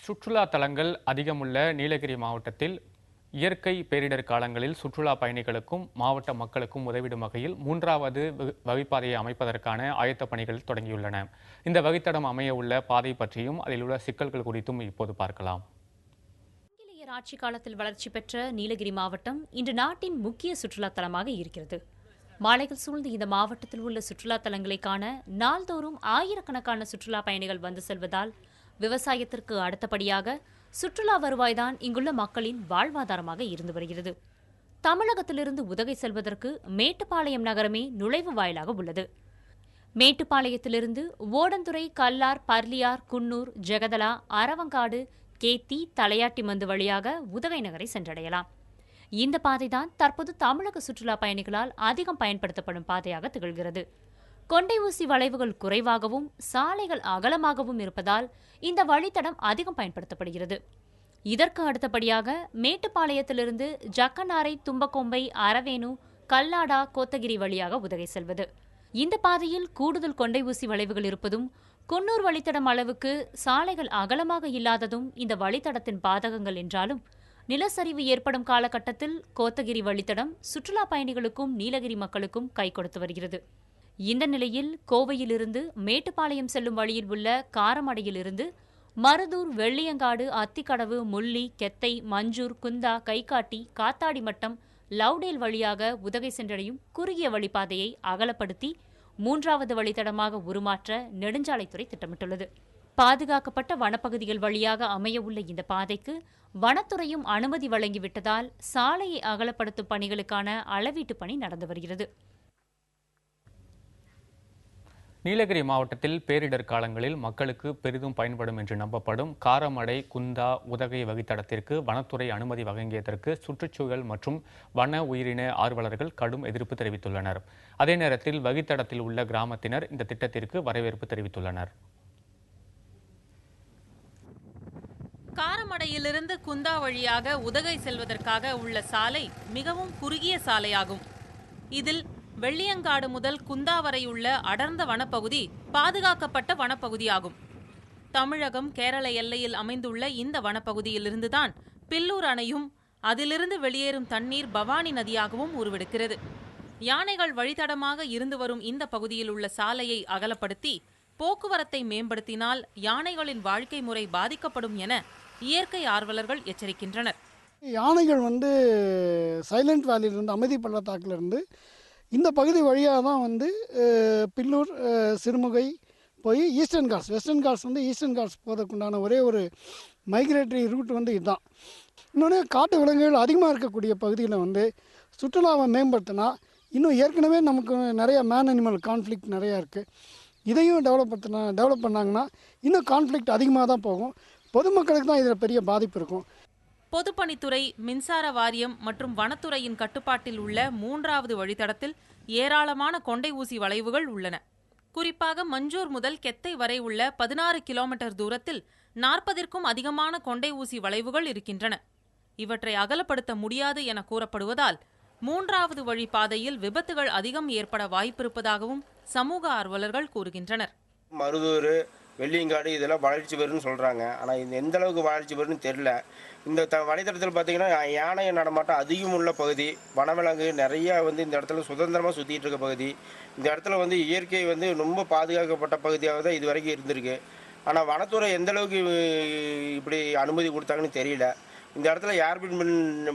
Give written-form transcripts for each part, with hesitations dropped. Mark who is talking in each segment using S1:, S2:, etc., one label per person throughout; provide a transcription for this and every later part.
S1: சுற்றுலா தலங்கள் அதிகமுள்ள நீலகிரி மாவட்டத்தில் இயற்கை பேரிடர் காலங்களில் சுற்றுலா பயணிகளுக்கும் மாவட்ட மக்களுக்கும் உதவிடும் வகையில் 3வது வழிப்பாதையை அமைப்பதற்கான ஆயத்த பணிகள் தொடங்கியுள்ளன. இந்த வழித்தடம் அமைய உள்ள பாதை பற்றியும் அதில் உள்ள சிக்கல்கள் குறித்தும் இப்போது பார்க்கலாம்.
S2: ஆங்கிலேயர் ஆட்சி காலத்தில் வளர்ச்சி பெற்ற நீலகிரி மாவட்டம் இன்று நாட்டின் முக்கிய சுற்றுலா தலமாக இருக்கிறது. மலைகள் சூழ்ந்த இந்த மாவட்டத்தில் உள்ள சுற்றுலா தலங்களை காண நாள்தோறும் ஆயிரக்கணக்கான சுற்றுலா பயணிகள் வந்து செல்வதால் விவசாயத்திற்கு அடுத்தபடியாக சுற்றுலா வருவாய்தான் இங்குள்ள மக்களின் வாழ்வாதாரமாக இருந்து வருகிறது. தமிழகத்திலிருந்து உதகை செல்வதற்கு மேட்டுப்பாளையம் நகரமே நுழைவு வாயிலாக உள்ளது. மேட்டுப்பாளையத்திலிருந்து ஓடந்துறை, கல்லார், பர்லியார், குன்னூர், ஜெகதலா, அரவங்காடு, கேத்தி, தலையாட்டி மந்து வழியாக உதகை நகரை சென்றடையலாம். இந்த பாதைதான் தற்போது தமிழக சுற்றுலா பயணிகளால் அதிகம் பயன்படுத்தப்படும் பாதையாக திகழ்கிறது. கொண்டை ஊசி வளைவுகள் குறைவாகவும் சாலைகள் அகலமாகவும் இருப்பதால் இந்த வழித்தடம் அதிகம் பயன்படுத்தப்படுகிறது. இதற்கு அடுத்தபடியாக மேட்டுப்பாளையத்திலிருந்து ஜக்கனாரை, தும்பக்கொம்பை, அரவேணு, கல்லாடா, கோத்தகிரி வழியாக உதகை செல்வது. இந்த பாதையில் கூடுதல் கொண்டை ஊசி வளைவுகள் இருப்பதும் குன்னூர் வழித்தடம் அளவுக்கு சாலைகள் அகலமாக இல்லாததும் இந்த வழித்தடத்தின் பாதகங்கள் என்றாலும் நிலச்சரிவு ஏற்படும் காலகட்டத்தில் கோத்தகிரி வழித்தடம் சுற்றுலா பயணிகளுக்கும் நீலகிரி மக்களுக்கும் கை கொடுத்து வருகிறது. இந்த நிலையில் கோவையிலிருந்து மேட்டுப்பாளையம் செல்லும் வழியில் உள்ள காரமடையிலிருந்து மருதூர், வெள்ளியங்காடு, அத்திக்கடவு, முள்ளி, கெத்தை, மஞ்சூர், குந்தா, கைகாட்டி, காத்தாடி மட்டம், லவ்டேல் வழியாக உதகை சென்றடையும் குறுகிய வழிப்பாதையை அகலப்படுத்தி 3வது வழித்தடமாக உருமாற்ற நெடுஞ்சாலைத்துறை திட்டமிட்டுள்ளது. பாதுகாக்கப்பட்ட வனப்பகுதிகள் வழியாக அமைய உள்ள இந்த பாதைக்கு வனத்துறையும் அனுமதி வழங்கிவிட்டதால் சாலையை அகலப்படுத்தும் பணிகளுக்கான அளவீட்டு பணி நடந்து வருகிறது.
S1: நீலகிரி மாவட்டத்தில் பேரிடர் காலங்களில் மக்களுக்கு பெரிதும் பயன்படும் என்று நம்பப்படும் காரமடை, குந்தா, உதகை வழித்தடத்திற்கு வனத்துறை அனுமதி வழங்கியதற்கு சுற்றுச்சூழல் மற்றும் வன உயிரின ஆர்வலர்கள் கடும் எதிர்ப்பு தெரிவித்துள்ளனர். அதே நேரத்தில் வழித்தடத்தில் உள்ள கிராமத்தினர் இந்த திட்டத்திற்கு வரவேற்பு தெரிவித்துள்ளனர்.
S3: காரமடையிலிருந்து குந்தா வழியாக உதகை செல்வதற்காக உள்ள சாலை மிகவும் குறுகிய சாலையாகும். இதில் வெள்ளியங்காடு முதல் குந்தா வரை உள்ள அடர்ந்த வனப்பகுதி பாதுகாக்கப்பட்ட வனப்பகுதியாகும். தமிழகம் கேரள எல்லையில் அமைந்துள்ள இந்த வனப்பகுதியிலிருந்துதான் பில்லூர் அணையும் அதிலிருந்து வெளியேறும் தண்ணீர் பவானி நதியாகவும் உருவெடுக்கிறது. யானைகள் வழித்தடமாக இருந்து வரும் இந்த பகுதியில் உள்ள சாலையை அகலப்படுத்தி போக்குவரத்தை மேம்படுத்தினால் யானைகளின் வாழ்க்கை முறை பாதிக்கப்படும் என இயற்கை ஆர்வலர்கள் எச்சரிக்கின்றனர்.
S4: யானைகள் சைலண்ட் வேலியிலிருந்து, அமைதி பள்ளத்தாக்கிலிருந்து இந்த பகுதி வழியாக தான் பில்லூர், சிறுமுகை போய் Eastern Ghats, Western Ghats Eastern Ghats போவதற்குண்டான ஒரே ஒரு மைக்ரேட்டரி ரூட் இதுதான். இன்னொன்று, காட்டு விலங்குகள் அதிகமாக இருக்கக்கூடிய பகுதியில் சுற்றுலாவை மேம்படுத்தினா இன்னும் ஏற்கனவே நமக்கு நிறைய மேன் அனிமல் கான்ஃப்ளிக்ட் நிறையா இருக்குது. இதையும் டெவலப் பண்ணாங்கன்னா இன்னும் கான்ஃப்ளிக்ட் அதிகமாக தான் போகும். பொதுமக்களுக்கு தான் இதில் பெரிய பாதிப்பு இருக்கும்.
S3: பொதுப்பணித்துறை, மின்சார வாரியம் மற்றும் வனத்துறையின் கட்டுப்பாட்டில் உள்ள 3வது வழித்தடத்தில் ஏராளமான கொண்டை ஊசி வளைவுகள் உள்ளன. குறிப்பாக மஞ்சூர் முதல் கெத்தை வரை உள்ள 16 கிலோமீட்டர் தூரத்தில் 40ற்கும் அதிகமான கொண்டை ஊசி வளைவுகள் இருக்கின்றன. இவற்றை அகலப்படுத்த முடியாது என கூறப்படுவதால் 3வது வழி பாதையில் விபத்துகள் அதிகம் ஏற்பட வாய்ப்பிருப்பதாகவும் சமூக ஆர்வலர்கள் கூறுகின்றனர்.
S5: மருதூர், வெள்ளியங்காடு இதெல்லாம் வளர்ச்சி பெறுன்னு சொல்கிறாங்க. ஆனால் இது எந்த அளவுக்கு வளர்ச்சி பெறுன்னு தெரில. இந்த வழித்தடத்தில் பார்த்திங்கன்னா யானை நடமாட்டம் அதிகம் உள்ள பகுதி, வனவிலங்கு நிறையா இந்த இடத்துல சுதந்திரமாக சுற்றிட்டு இருக்க பகுதி. இந்த இடத்துல இயற்கை ரொம்ப பாதுகாக்கப்பட்ட பகுதியாக தான் இது வரைக்கும் இருந்திருக்கு. ஆனால் வனத்துறை எந்த அளவுக்கு இப்படி அனுமதி கொடுத்தாங்கன்னு தெரியல. இந்த இடத்துல ஏர்பின்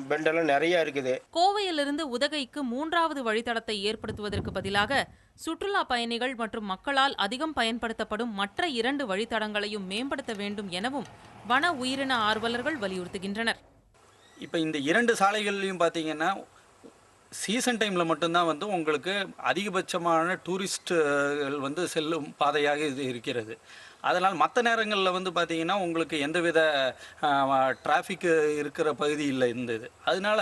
S5: பெண்டெல்லாம் நிறைய இருக்குது.
S3: கோவையிலிருந்து உதகைக்கு 3வது வழித்தடத்தை ஏற்படுத்துவதற்கு பதிலாக சுற்றுலா பயணிகள் மற்றும் மக்களால் அதிகம் பயன்படுத்தப்படும் மற்ற 2 வழித்தடங்களையும் மேம்படுத்த வேண்டும் எனவும் வன உயிரின ஆர்வலர்கள் வலியுறுத்துகின்றனர்.
S6: இப்போ இந்த 2 சாலைகள்லையும் பார்த்தீங்கன்னா சீசன் டைமில் மட்டும்தான் உங்களுக்கு அதிகபட்சமான டூரிஸ்ட்டுகள் செல்லும் பாதையாக இது இருக்கிறது. அதனால் மற்ற நேரங்களில் பார்த்தீங்கன்னா உங்களுக்கு எந்தவித டிராஃபிக் இருக்கிற பகுதி இல்லை இருந்தது. அதனால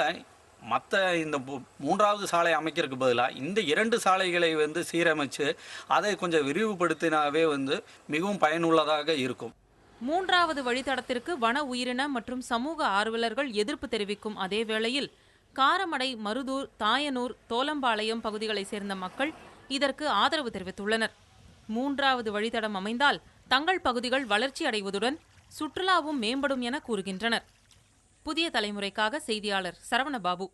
S6: மற்ற இந்த 3வது சாலை அமைக்கிறதுக்கு பதிலாக இந்த 2 சாலைகளை சீரமைச்சு அதை கொஞ்சம் விரிவுபடுத்தினாவே மிகவும் பயனுள்ளதாக இருக்கும்.
S3: 3வது வழித்தடத்திற்கு வன உயிரின மற்றும் சமூக ஆர்வலர்கள் எதிர்ப்பு தெரிவிக்கும் அதே வேளையில் காரமடை, மருதூர், தாயனூர், தோலம்பாளையம் பகுதிகளை சேர்ந்த மக்கள் இதற்கு ஆதரவு தெரிவித்துள்ளனர். 3வது வழித்தடம் அமைந்தால் தங்கள் பகுதிகள் வளர்ச்சி அடைவதுடன் சுற்றுலாவும் மேம்படும் என கூறுகின்றனர். புதிய தலைமுறைக்காக செய்தியாளர் சரவணபாபு.